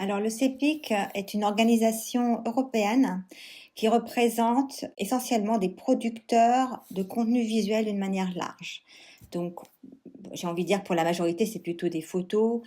Alors, le CEPIC est une organisation européenne qui représente essentiellement des producteurs de contenu visuel d'une manière large. Donc, j'ai envie de dire pour la majorité, c'est plutôt des photos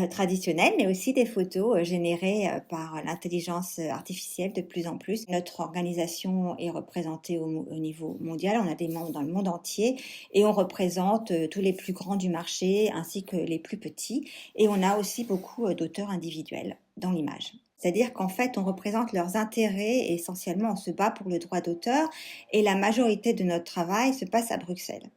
traditionnelles, mais aussi des photos générées par l'intelligence artificielle de plus en plus. Notre organisation est représentée au niveau mondial, on a des membres dans le monde entier et on représente tous les plus grands du marché ainsi que les plus petits. Et on a aussi beaucoup d'auteurs individuels dans l'image. C'est-à-dire qu'en fait, on représente leurs intérêts et essentiellement, on se bat pour le droit d'auteur et la majorité de notre travail se passe à Bruxelles.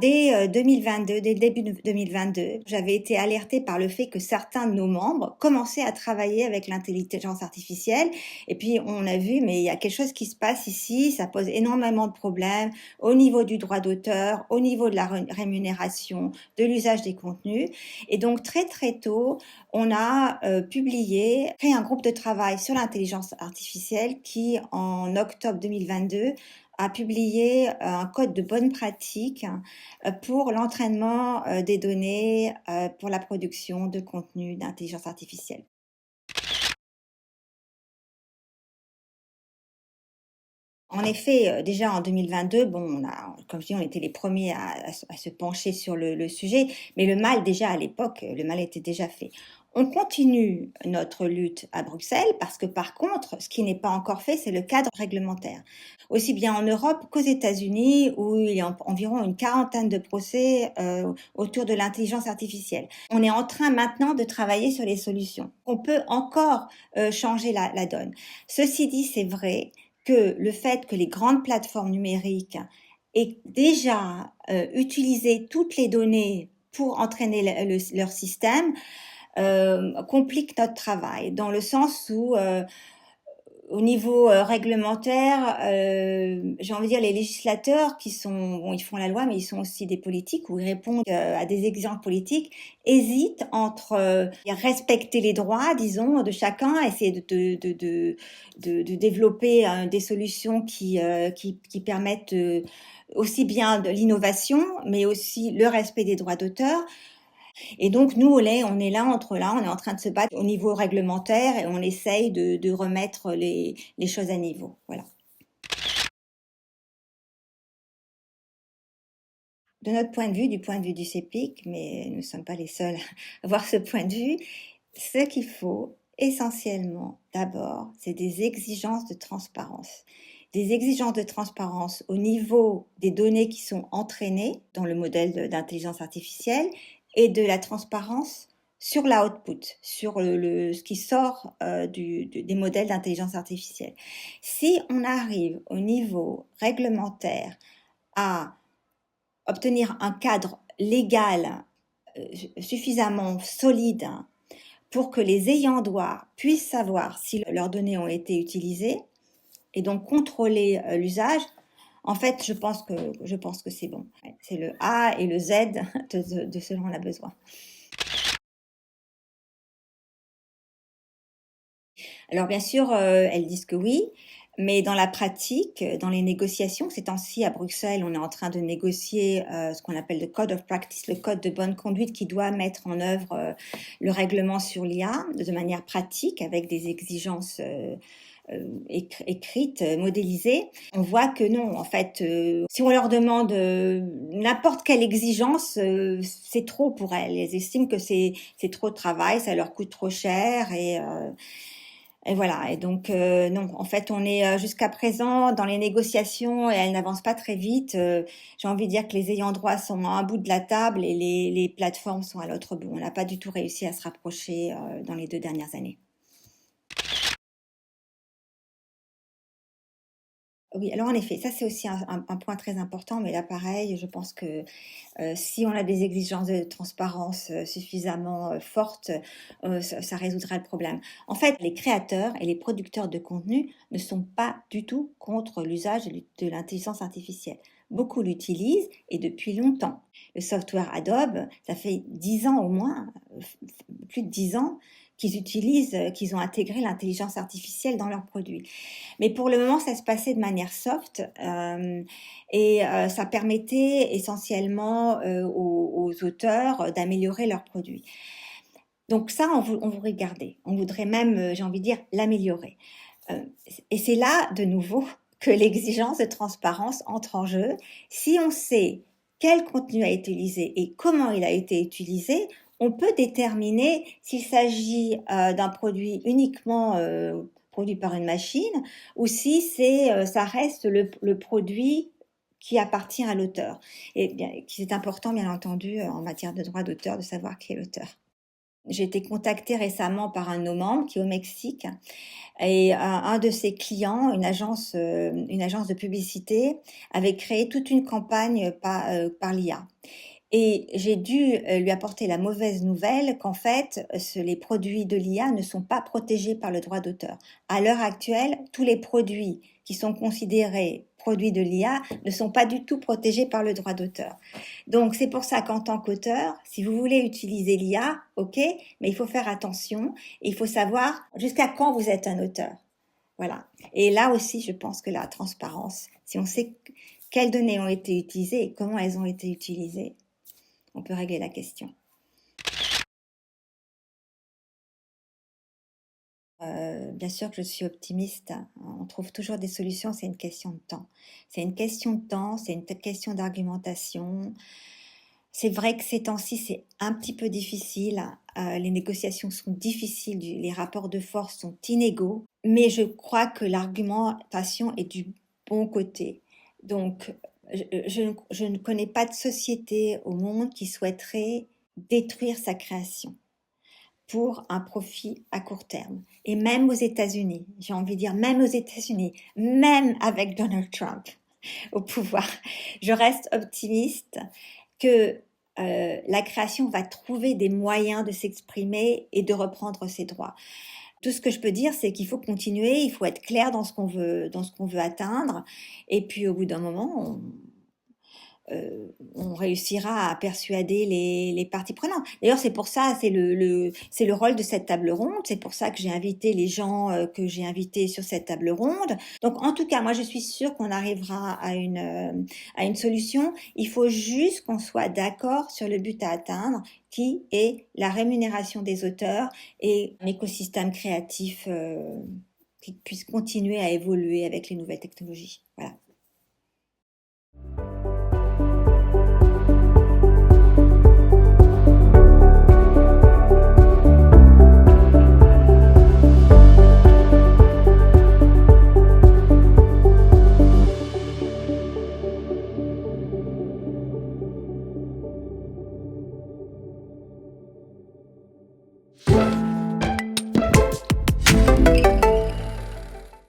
Dès 2022, dès le début de 2022, j'avais été alertée par le fait que certains de nos membres commençaient à travailler avec l'intelligence artificielle. Et puis, on a vu, mais il y a quelque chose qui se passe ici, ça pose énormément de problèmes au niveau du droit d'auteur, au niveau de la rémunération, de l'usage des contenus. Et donc, très, très tôt, on a créé un groupe de travail sur l'intelligence artificielle qui, en octobre 2022, a publié un code de bonne pratique pour l'entraînement des données pour la production de contenu d'intelligence artificielle. En effet, déjà en 2022, bon, comme je dis, on était les premiers à se pencher sur le sujet, mais le mal déjà à l'époque, le mal était déjà fait. On continue notre lutte à Bruxelles parce que par contre, ce qui n'est pas encore fait, c'est le cadre réglementaire. Aussi bien en Europe qu'aux États-Unis, où il y a environ une quarantaine de procès autour de l'intelligence artificielle. On est en train maintenant de travailler sur les solutions. On peut encore changer la donne. Ceci dit, c'est vrai que le fait que les grandes plateformes numériques aient déjà utilisé toutes les données pour entraîner leur système complique notre travail, dans le sens où au niveau réglementaire, j'ai envie de dire les législateurs qui sont, bon, ils font la loi, mais ils sont aussi des politiques ou ils répondent à des exigences politiques, hésitent entre respecter les droits, disons, de chacun, essayer de développer des solutions qui permettent aussi bien de l'innovation, mais aussi le respect des droits d'auteur. Et donc, nous, on est là, on est en train de se battre au niveau réglementaire et on essaye de remettre les choses à niveau. Voilà. De notre point de vue, du point de vue du CEPIC, mais nous ne sommes pas les seuls à avoir ce point de vue, ce qu'il faut essentiellement, d'abord, c'est des exigences de transparence. Des exigences de transparence au niveau des données qui sont entraînées dans le modèle d'intelligence artificielle et de la transparence sur l'output, sur ce qui sort des modèles d'intelligence artificielle. Si on arrive au niveau réglementaire à obtenir un cadre légal suffisamment solide pour que les ayants droit puissent savoir si leurs données ont été utilisées et donc contrôler l'usage, en fait, je pense que c'est bon. C'est le A et le Z de ce dont on a besoin. Alors bien sûr, elles disent que oui, mais dans la pratique, dans les négociations, ces temps-ci à Bruxelles, on est en train de négocier ce qu'on appelle le Code of Practice, le code de bonne conduite qui doit mettre en œuvre le règlement sur l'IA de manière pratique avec des exigences écrites, modélisées. On voit que non, en fait, si on leur demande n'importe quelle exigence, c'est trop pour elles. Elles estiment que c'est trop de travail, ça leur coûte trop cher et voilà. Et donc, non, en fait, on est jusqu'à présent dans les négociations et elles n'avancent pas très vite. J'ai envie de dire que les ayants droit sont à un bout de la table et les plateformes sont à l'autre bout. On n'a pas du tout réussi à se rapprocher dans les 2 dernières années. Oui, alors en effet, ça c'est aussi un point très important, mais là pareil, je pense que si on a des exigences de transparence suffisamment fortes, ça résoudra le problème. En fait, les créateurs et les producteurs de contenu ne sont pas du tout contre l'usage de l'intelligence artificielle. Beaucoup l'utilisent et depuis longtemps. Le software Adobe, ça fait 10 ans au moins, plus de 10 ans, qu'ils ont intégré l'intelligence artificielle dans leurs produits. Mais pour le moment, ça se passait de manière soft et ça permettait essentiellement aux auteurs d'améliorer leurs produits. Donc ça, on voudrait garder. On voudrait même, j'ai envie de dire, l'améliorer. Et c'est là, de nouveau, que l'exigence de transparence entre en jeu. Si on sait quel contenu a été utilisé et comment il a été utilisé, on peut déterminer s'il s'agit d'un produit uniquement produit par une machine ou si ça reste le produit qui appartient à l'auteur. Et bien, c'est important, bien entendu, en matière de droit d'auteur, de savoir qui est l'auteur. J'ai été contactée récemment par un de nos membres qui est au Mexique et un de ses clients, une agence de publicité, avait créé toute une campagne par l'IA. Et j'ai dû lui apporter la mauvaise nouvelle qu'en fait, les produits de l'IA ne sont pas protégés par le droit d'auteur. À l'heure actuelle, tous les produits qui sont considérés produits de l'IA ne sont pas du tout protégés par le droit d'auteur. Donc, c'est pour ça qu'en tant qu'auteur, si vous voulez utiliser l'IA, ok, mais il faut faire attention et il faut savoir jusqu'à quand vous êtes un auteur. Voilà. Et là aussi, je pense que la transparence, si on sait quelles données ont été utilisées et comment elles ont été utilisées, on peut régler la question. Bien sûr que je suis optimiste. On trouve toujours des solutions, c'est une question de temps. C'est une question de temps, c'est une question d'argumentation. C'est vrai que ces temps-ci, c'est un petit peu difficile. Les négociations sont difficiles, les rapports de force sont inégaux, mais je crois que l'argumentation est du bon côté. Donc, je ne connais pas de société au monde qui souhaiterait détruire sa création pour un profit à court terme. Et même aux États-Unis, j'ai envie de dire même aux États-Unis, même avec Donald Trump au pouvoir, je reste optimiste que la création va trouver des moyens de s'exprimer et de reprendre ses droits. Tout ce que je peux dire, c'est qu'il faut continuer, il faut être clair dans ce qu'on veut atteindre, et puis au bout d'un moment, on réussira à persuader les parties prenantes. D'ailleurs, c'est pour ça, c'est le rôle de cette table ronde. C'est pour ça que j'ai invité les gens que j'ai invités sur cette table ronde. Donc, en tout cas, moi, je suis sûre qu'on arrivera à une solution. Il faut juste qu'on soit d'accord sur le but à atteindre, qui est la rémunération des auteurs et un écosystème créatif qui puisse continuer à évoluer avec les nouvelles technologies. Voilà.